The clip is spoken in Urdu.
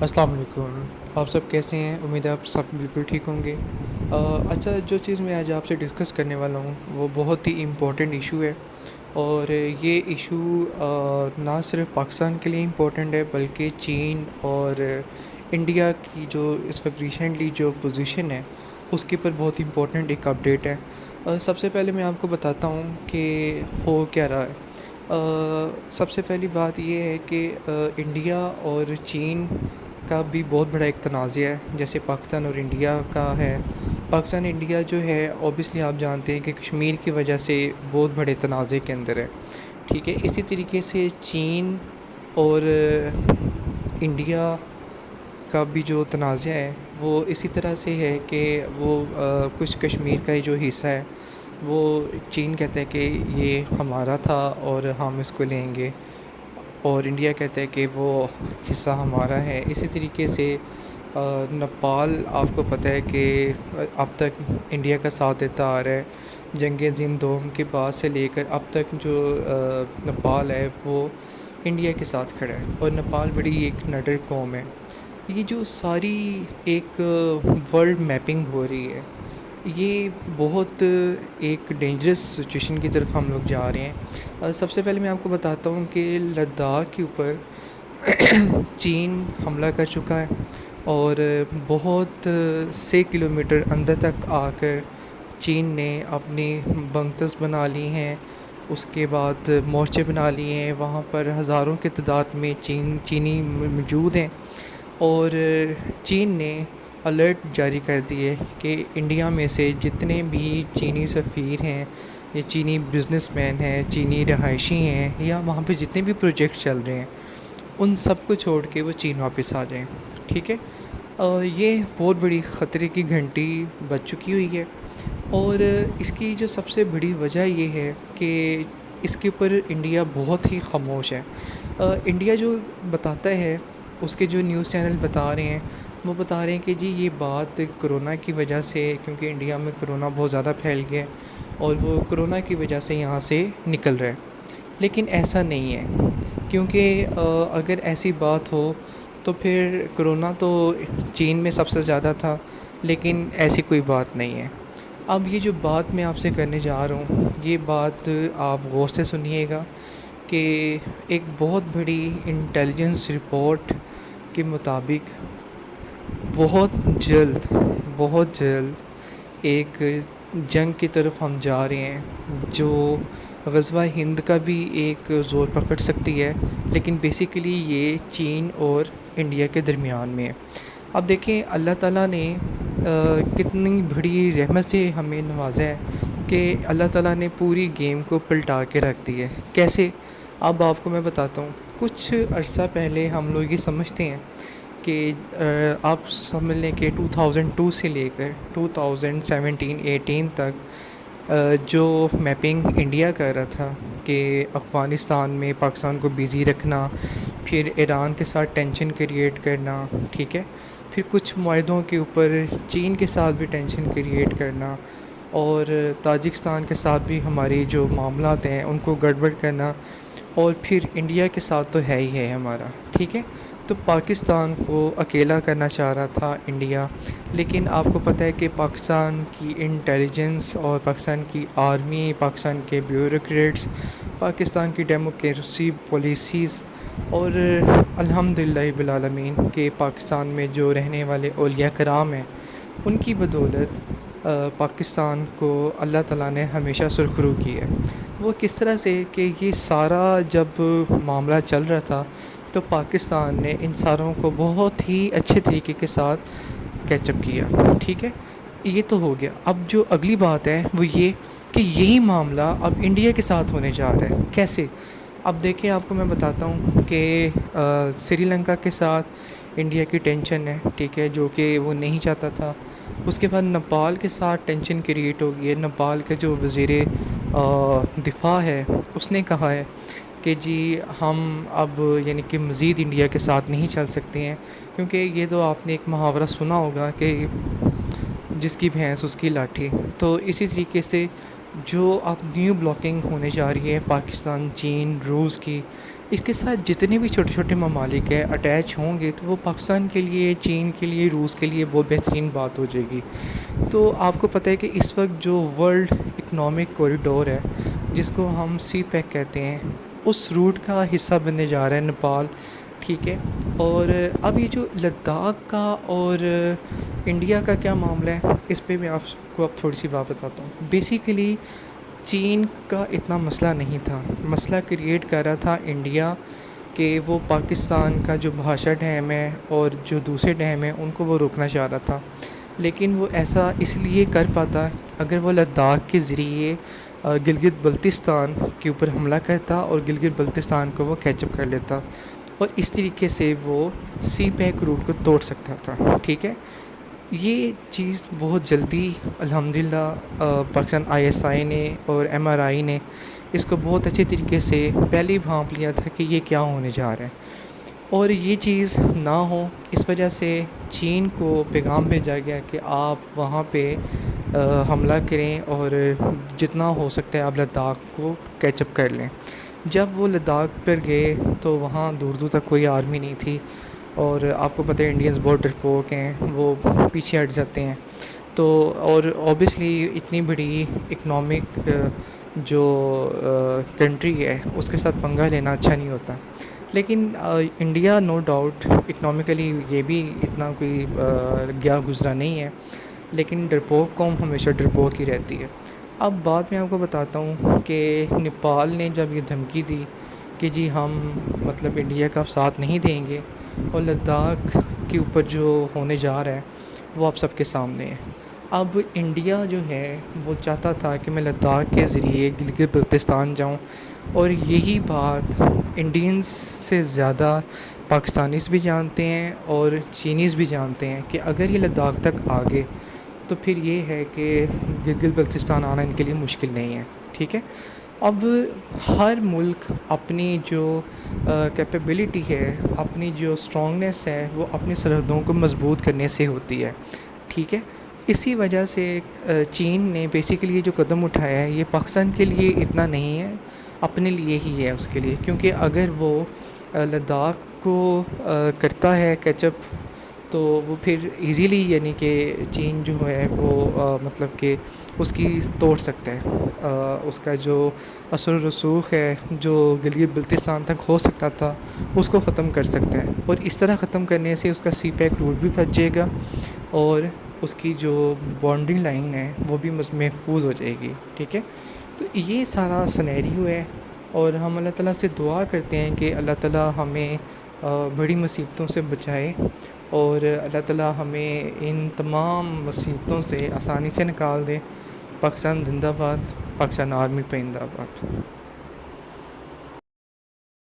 السلام علیکم. آپ سب کیسے ہیں؟ امید ہے آپ سب بالکل ٹھیک ہوں گے. اچھا، جو چیز میں آج آپ سے ڈسکس کرنے والا ہوں وہ بہت ہی امپورٹنٹ ایشو ہے. اور یہ ایشو نہ صرف پاکستان کے لیے امپورٹنٹ ہے بلکہ چین اور انڈیا کی جو اس وقت ریسنٹلی جو پوزیشن ہے اس کے اوپر بہت امپورٹنٹ ایک اپڈیٹ ہے. سب سے پہلے میں آپ کو بتاتا ہوں کہ ہو کیا رہا ہے. سب سے پہلی بات یہ ہے کہ انڈیا اور چین کا بھی بہت بڑا ایک تنازع ہے، جیسے پاکستان اور انڈیا کا ہے. پاکستان انڈیا جو ہے اوبیسلی آپ جانتے ہیں کہ کشمیر کی وجہ سے بہت بڑے تنازع کے اندر ہے. ٹھیک ہے، اسی طریقے سے چین اور انڈیا کا بھی جو تنازع ہے وہ اسی طرح سے ہے کہ وہ کچھ کشمیر کا ہی جو حصہ ہے وہ چین کہتا ہے کہ یہ ہمارا تھا اور ہم اس کو لیں گے، اور انڈیا کہتا ہے کہ وہ حصہ ہمارا ہے. اسی طریقے سے نیپال آپ کو پتہ ہے کہ اب تک انڈیا کا ساتھ دیتا آ رہا ہے. جنگ عظیم دوم کے بعد سے لے کر اب تک جو نیپال ہے وہ انڈیا کے ساتھ کھڑا ہے، اور نیپال بڑی ایک نڈر قوم ہے. یہ جو ساری ایک ورلڈ میپنگ ہو رہی ہے یہ بہت ایک ڈینجرس سچویشن کی طرف ہم لوگ جا رہے ہیں. سب سے پہلے میں آپ کو بتاتا ہوں کہ لداخ کے اوپر چین حملہ کر چکا ہے، اور بہت سے کلومیٹر اندر تک آ کر چین نے اپنی بنکرز بنا لی ہیں. اس کے بعد مورچے بنا لیے ہیں، وہاں پر ہزاروں کی تعداد میں چینی موجود ہیں. اور چین نے الرٹ جاری کر دیے کہ انڈیا میں سے جتنے بھی چینی سفیر ہیں یا چینی بزنس مین ہیں، چینی رہائشی ہیں، یا وہاں پہ جتنے بھی پروجیکٹ چل رہے ہیں ان سب کو چھوڑ کے وہ چین واپس آ جائیں. ٹھیک ہے، یہ بہت بڑی خطرے کی گھنٹی بج چکی ہوئی ہے. اور اس کی جو سب سے بڑی وجہ یہ ہے کہ اس کے اوپر انڈیا بہت ہی خاموش ہے. انڈیا جو بتاتا ہے، اس کے جو نیوز چینل بتا رہے ہیں وہ بتا رہے ہیں کہ جی یہ بات کرونا کی وجہ سے، کیونکہ انڈیا میں کرونا بہت زیادہ پھیل گیا ہے اور وہ کرونا کی وجہ سے یہاں سے نکل رہا ہے. لیکن ایسا نہیں ہے، کیونکہ اگر ایسی بات ہو تو پھر کرونا تو چین میں سب سے زیادہ تھا، لیکن ایسی کوئی بات نہیں ہے. اب یہ جو بات میں آپ سے کرنے جا رہا ہوں یہ بات آپ غور سے سنیے گا کہ ایک بہت بڑی انٹیلیجنس رپورٹ کے مطابق بہت جلد ایک جنگ کی طرف ہم جا رہے ہیں جو غزوہ ہند کا بھی ایک زور پکڑ سکتی ہے، لیکن بیسیکلی یہ چین اور انڈیا کے درمیان میں ہے. اب دیکھیں اللہ تعالیٰ نے کتنی بڑی رحمت سے ہمیں نوازا ہے کہ اللہ تعالیٰ نے پوری گیم کو پلٹا کے رکھ دی ہے. کیسے؟ اب آپ کو میں بتاتا ہوں. کچھ عرصہ پہلے ہم لوگ یہ سمجھتے ہیں کہ آپ سمجھ لیں کہ 2002 سے لے کر 2017-18 تک جو میپنگ انڈیا کر رہا تھا کہ افغانستان میں پاکستان کو بیزی رکھنا، پھر ایران کے ساتھ ٹینشن کریٹ کرنا، ٹھیک ہے، پھر کچھ معاہدوں کے اوپر چین کے ساتھ بھی ٹینشن کریٹ کرنا، اور تاجکستان کے ساتھ بھی ہماری جو معاملات ہیں ان کو گڑبڑ کرنا، اور پھر انڈیا کے ساتھ تو ہے ہی ہے ہمارا. ٹھیک ہے، تو پاکستان کو اکیلا کرنا چاہ رہا تھا انڈیا. لیکن آپ کو پتہ ہے کہ پاکستان کی انٹیلیجنس اور پاکستان کی آرمی، پاکستان کے بیوروکریٹس، پاکستان کی ڈیموکریسی پالیسیز، اور الحمدللہ رب العالمین کہ پاکستان میں جو رہنے والے اولیاء کرام ہیں ان کی بدولت پاکستان کو اللہ تعالیٰ نے ہمیشہ سرخرو کی ہے. وہ کس طرح سے کہ یہ سارا جب معاملہ چل رہا تھا تو پاکستان نے ان ساروں کو بہت ہی اچھے طریقے کے ساتھ کیچ اپ کیا. ٹھیک ہے، یہ تو ہو گیا. اب جو اگلی بات ہے وہ یہ کہ یہی معاملہ اب انڈیا کے ساتھ ہونے جا رہا ہے. کیسے؟ اب دیکھیں آپ کو میں بتاتا ہوں کہ سری لنکا کے ساتھ انڈیا کی ٹینشن ہے، ٹھیک ہے، جو کہ وہ نہیں چاہتا تھا. اس کے بعد نیپال کے ساتھ ٹینشن کریٹ ہو گئی ہے. نیپال کے جو وزیر دفاع ہے اس نے کہا ہے کہ جی ہم اب یعنی کہ مزید انڈیا کے ساتھ نہیں چل سکتے ہیں، کیونکہ یہ تو آپ نے ایک محاورہ سنا ہوگا کہ جس کی بھینس اس کی لاٹھی. تو اسی طریقے سے جو اب نیو بلاکنگ ہونے جا رہی ہے پاکستان، چین، روس کی، اس کے ساتھ جتنے بھی چھوٹے چھوٹے ممالک ہیں اٹیچ ہوں گے تو وہ پاکستان کے لیے، چین کے لیے، روس کے لیے بہت بہترین بات ہو جائے گی۔ تو آپ کو پتہ ہے کہ اس وقت جو ورلڈ اکنامک کوریڈور ہے جس کو ہم سی پیک کہتے ہیں، اس روٹ کا حصہ بننے جا رہا ہے نیپال، ٹھیک ہے۔ اور اب یہ جو لداخ کا اور انڈیا کا کیا معاملہ ہے، اس پہ میں آپ کو اب تھوڑی سی بات بتاتا ہوں۔ بیسیکلی چین کا اتنا مسئلہ نہیں تھا، مسئلہ کریٹ کر رہا تھا انڈیا، کہ وہ پاکستان کا جو بھاشا ڈیم ہے اور جو دوسرے ڈیم ہیں ان کو وہ روکنا چاہ رہا تھا، لیکن وہ ایسا اس لیے کر پاتا اگر وہ لداخ کے ذریعے گلگت بلتستان کے اوپر حملہ کرتا اور گلگت بلتستان کو وہ کیچ اپ کر لیتا، اور اس طریقے سے وہ سی پیک روٹ کو توڑ سکتا تھا، ٹھیک ہے۔ یہ چیز بہت جلدی الحمدللہ پاکستان ISI نے اور MRI نے اس کو بہت اچھے طریقے سے پہلے ہی بھانپ لیا تھا کہ یہ کیا ہونے جا رہا ہے، اور یہ چیز نہ ہو اس وجہ سے چین کو پیغام بھیجا گیا کہ آپ وہاں پہ حملہ کریں اور جتنا ہو سکتا ہے آپ لداخ کو کیچ اپ کر لیں۔ جب وہ لداخ پر گئے تو وہاں دور دور تک کوئی آرمی نہیں تھی، اور آپ کو پتہ ہے انڈینز بہت ڈرپوک ہیں، وہ پیچھے ہٹ جاتے ہیں۔ تو اور اوبیسلی اتنی بڑی اکنامک جو کنٹری ہے اس کے ساتھ پنگا لینا اچھا نہیں ہوتا، لیکن انڈیا نو ڈاؤٹ اکنامکلی یہ بھی اتنا کوئی گیا گزرا نہیں ہے، لیکن ڈرپوک قوم ہمیشہ ڈرپوک ہی رہتی ہے۔ اب بات میں آپ کو بتاتا ہوں کہ نیپال نے جب یہ دھمکی دی کہ جی ہم مطلب انڈیا کا ساتھ نہیں دیں گے، اور لداخ کے اوپر جو ہونے جا رہا ہے وہ آپ سب کے سامنے ہے۔ اب انڈیا جو ہے وہ چاہتا تھا کہ میں لداخ کے ذریعے گلگت بلتستان جاؤں، اور یہی بات انڈینز سے زیادہ پاکستانیز بھی جانتے ہیں اور چینیز بھی جانتے ہیں کہ اگر یہ لداخ تک آگے تو پھر یہ ہے کہ گلگت بلتستان آنا ان کے لیے مشکل نہیں ہے، ٹھیک ہے۔ اب ہر ملک اپنی جو کیپیبلٹی ہے، اپنی جو اسٹرانگنیس ہے، وہ اپنی سرحدوں کو مضبوط کرنے سے ہوتی ہے، ٹھیک ہے۔ اسی وجہ سے چین نے بیسیکلی یہ جو قدم اٹھایا ہے یہ پاکستان کے لیے اتنا نہیں ہے، اپنے لیے ہی ہے اس کے لیے، کیونکہ اگر وہ لداخ کو کرتا ہے کیچ اپ تو وہ پھر ایزیلی یعنی کہ چین جو ہے وہ مطلب کہ اس کی توڑ سکتا ہے، اس کا جو اثر و رسوخ ہے جو گلگت بلتستان تک ہو سکتا تھا اس کو ختم کر سکتا ہے، اور اس طرح ختم کرنے سے اس کا سی پیک روٹ بھی بچ جائے گا، اور اس کی جو باؤنڈری لائن ہے وہ بھی محفوظ ہو جائے گی، ٹھیک ہے۔ تو یہ سارا سنیریو ہے، اور ہم اللہ تعالیٰ سے دعا کرتے ہیں کہ اللہ تعالیٰ ہمیں بڑی مصیبتوں سے بچائے، اور اللہ تعالیٰ ہمیں ان تمام مصیبتوں سے آسانی سے نکال دے۔ پاکستان زندہ باد، پاکستان آرمی پہ زندہ باد۔